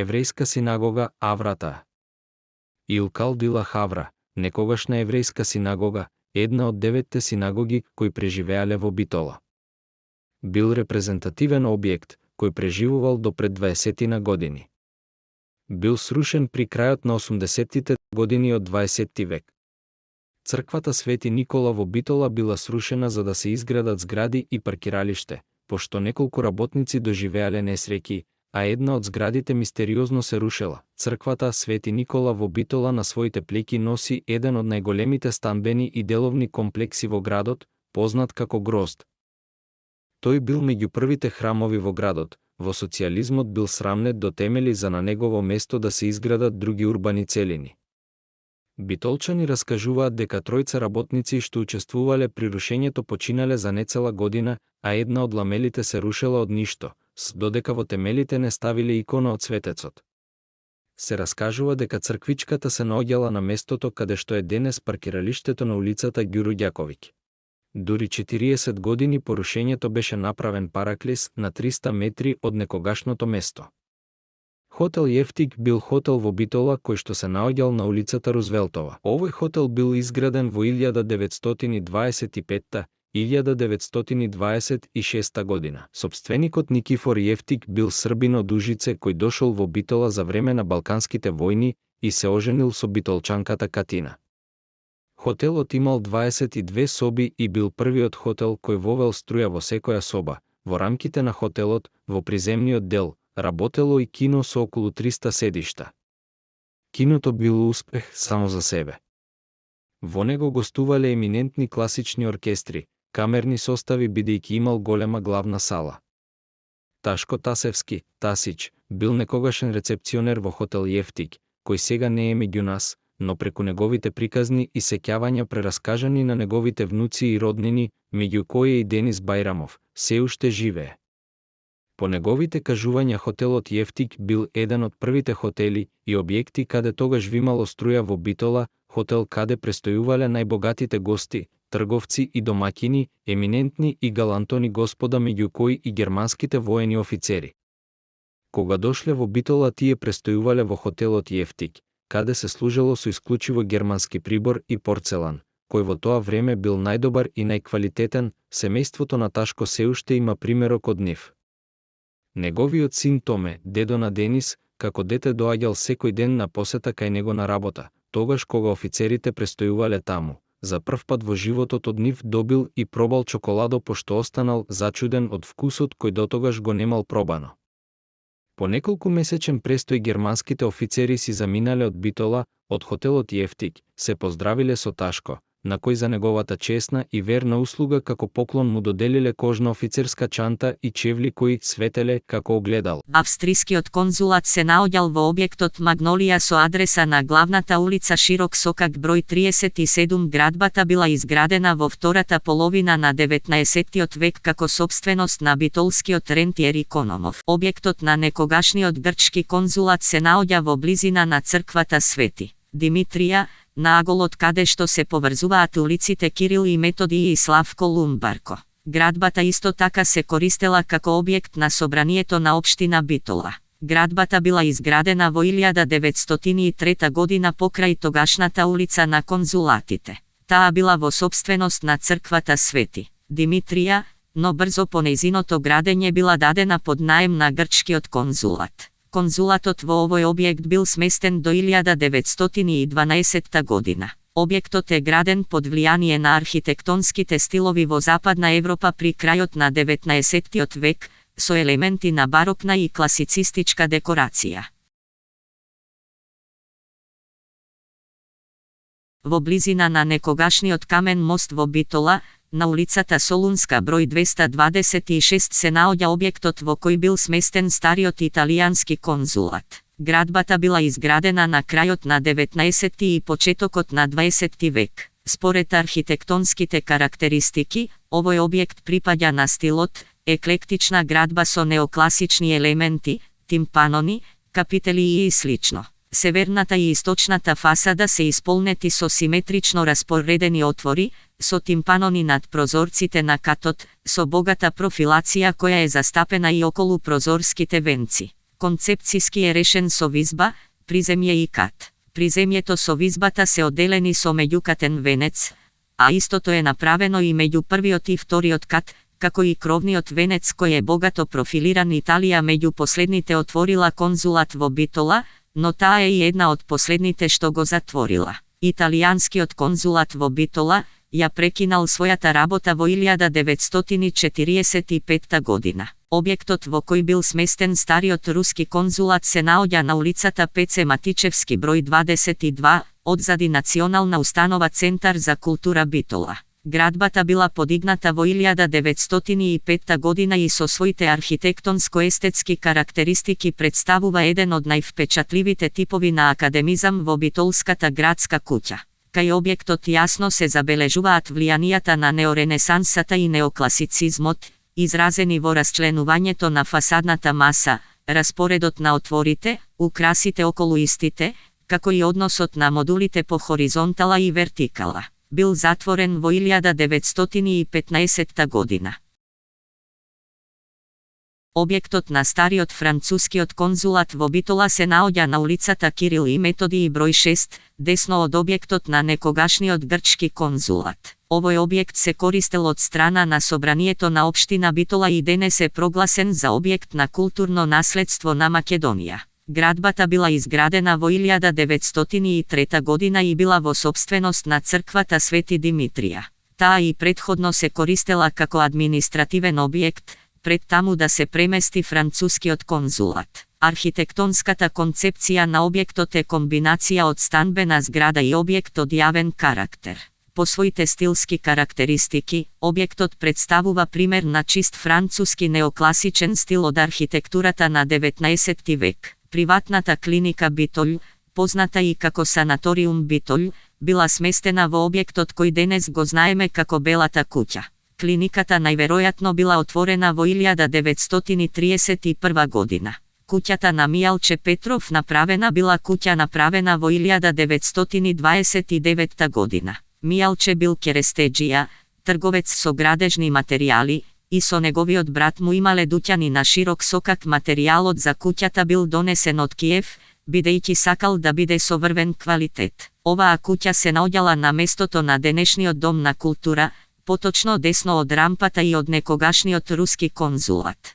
еврејска синагога Аврата. Илкал Дила Хавра, некогашна еврејска синагога, една од 9 синагоги кои преживеале во Битола. Бил репрезентативен објект, кој преживувал до пред 20 години. Бил срушен при крајот на 80-тите години од 20 век. Црквата Свети Никола во Битола била срушена за да се изградат згради и паркиралиште, пошто неколку работници доживеале несреќи, а една од зградите мистериозно се рушела. Црквата Свети Никола во Битола на своите плеќи носи еден од најголемите станбени и деловни комплекси во градот, познат како Грозд. Тој бил меѓу првите храмови во градот. Во социјализмот бил срамнет до темели за на негово место да се изградат други урбани целини. Битолчани раскажуваат дека тројца работници што учествувале при рушењето починале за нецела година, а една од ламелите се рушела од ништо, додека во темелите не ставиле икона од светецот. Се раскажува дека црквичката се наоѓала на местото каде што е денес паркиралиштето на улицата Ѓуро Ѓаковиќ. Дури 40 години по рушењето беше направен параклис на 300 метри од некогашното место. Хотел Јефтик бил хотел во Битола кој што се наоѓал на улицата Рузвелтова. Овој хотел бил изграден во 1925-1926 година. Сопственикот Никифор Јефтик бил србин од Ужице кој дошол во Битола за време на Балканските војни и се оженил со битолчанката Катина. Хотелот имал 22 соби и бил првиот хотел кој вовел струја во секоја соба. Во рамките на хотелот, во приземниот дел, работело и кино со околу 300 седишта. Киното било успех само за себе. Во него гостувале еминентни класични оркестри, камерни состави бидејќи имал голема главна сала. Ташко Тасевски, Тасич, бил некогашен рецепционер во хотел Јефтик, кој сега не е меѓу нас, но преку неговите приказни и сеќавања прераскажани на неговите внуци и роднини, меѓу кои и Денис Бајрамов, се уште живее. По неговите кажувања хотелот Јефтик бил еден од првите хотели и објекти каде тогаш вимало струја во Битола, хотел каде престојувале најбогатите гости, трговци и домаќини, еминентни и галантони господа меѓу кои и германските воени офицери. Кога дошле во Битола тие престојувале во хотелот Јефтик, каде се служело со исклучиво германски прибор и порцелан, кој во тоа време бил најдобар и најквалитетен. Семејството на Ташко се уште има примерок од нив. Неговиот син Томе, дедо на Денис, како дете доаѓал секој ден на посета кај него на работа, тогаш кога офицерите престојувале таму. За прв пат во животот од нив добил и пробал чоколадо пошто останал зачуден од вкусот кој дотогаш го немал пробано. По неколку месечен престој германските офицери си заминале од Битола, од хотелот Јефтик, се поздравиле со Ташко, на кој за неговата чесна и верна услуга како поклон му доделиле кожна офицерска чанта и чевли кои светеле како огледал. Австрискиот конзулат се наоѓал во објектот Магнолија со адреса на главната улица Широк Сокак број 37. Градбата била изградена во втората половина на 19 век како сопственост на битолскиот рентиер Икономов. Објектот на некогашниот грчки конзулат се наоѓа во близина на црквата Свети Димитрија, на аголот каде што се поврзуваат улиците Кирил и Методиј и Славко Лумбарко. Градбата исто така се користела како објект на собранието на општина Битола. Градбата била изградена во 1903 година покрај тогашната улица на конзулатите. Таа била во сопственост на црквата Свети Димитрија, но брзо по нејзиното градење била дадена под наем на грчкиот конзулат. Конзулатот во овој објект бил сместен до 1912 година. Објектот е граден под влијание на архитектонските стилови во Западна Европа при крајот на 19 век, со елементи на барокна и класицистичка декорација. Во близина на некогашниот камен мост во Битола, на улицата Солунска број 226 се наоѓа објектот во кој бил сместен стариот италијански конзулат. Градбата била изградена на крајот на 19 и почетокот на 20 век. Според архитектонските карактеристики, овој објект припаѓа на стилот еклектична градба со неокласични елементи, тимпанони, капители и слично. Северната и источната фасада се исполнети со симетрично распоредени отвори, со тимпанони над прозорците на катот, со богата профилација која е застапена и околу прозорските венци. Концепцијски е решен со визба, приземје и кат. Приземјето со визбата се одделени со меѓукатен венец, а истото е направено и меѓу првиот и вториот кат, како и кровниот венец кој е богато профилиран. Италија меѓу последните отворила конзулат во Битола, но таа е и една од последните што го затворила. Италијанскиот конзулат во Битола ја прекинал својата работа во 1945 година. Објектот во кој бил сместен стариот руски конзулат се наоѓа на улицата Пеце Матичевски број 22, одзади Национална установа Центар за култура Битола. Градбата била подигната во 1905 година и со своите архитектонско-естетски карактеристики представува еден од највпечатливите типови на академизам во битолската градска куќа. Кај објектот јасно се забележуваат влијанијата на неоренесансата и неокласицизмот, изразени во расчленувањето на фасадната маса, распоредот на отворите, украсите околу истите, како и односот на модулите по хоризонтала и вертикала. Бил затворен во 1915 година. Објектот на стариот францускиот конзулат во Битола се наоѓа на улицата Кирил и Методиј број 6, десно од објектот на некогашниот грчки конзулат. Овој објект се користел од страна на собранието на општина Битола и денес е прогласен за објект на културно наследство на Македонија. Градбата била изградена во 1903 година и била во сопственост на црквата Свети Димитрија. Таа и претходно се користела како административен објект, пред таму да се премести францускиот конзулат. Архитектонската концепција на објектот е комбинација од станбена зграда и објект од јавен карактер. По своите стилски карактеристики, објектот представува пример на чист француски неокласичен стил од архитектурата на 19 век. Приватната клиника Битолј, позната и како санаториум Битолј, била сместена во објектот кој денес го знаеме како Белата куќа. Клиниката најверојатно била отворена во 1931 година. Куќата на Мијалче Петров била куќа направена во 1929 година. Мијалче бил керестеџија, трговец со градежни материјали, и со неговиот брат му имале дуќани на Широк сокак. Материјалот за куќата бил донесен од Киев, бидејќи сакал да биде со врвен квалитет. Оваа куќа се наоѓала на местото на денешниот дом на култура, поточно десно од рампата и од некогашниот руски конзулат.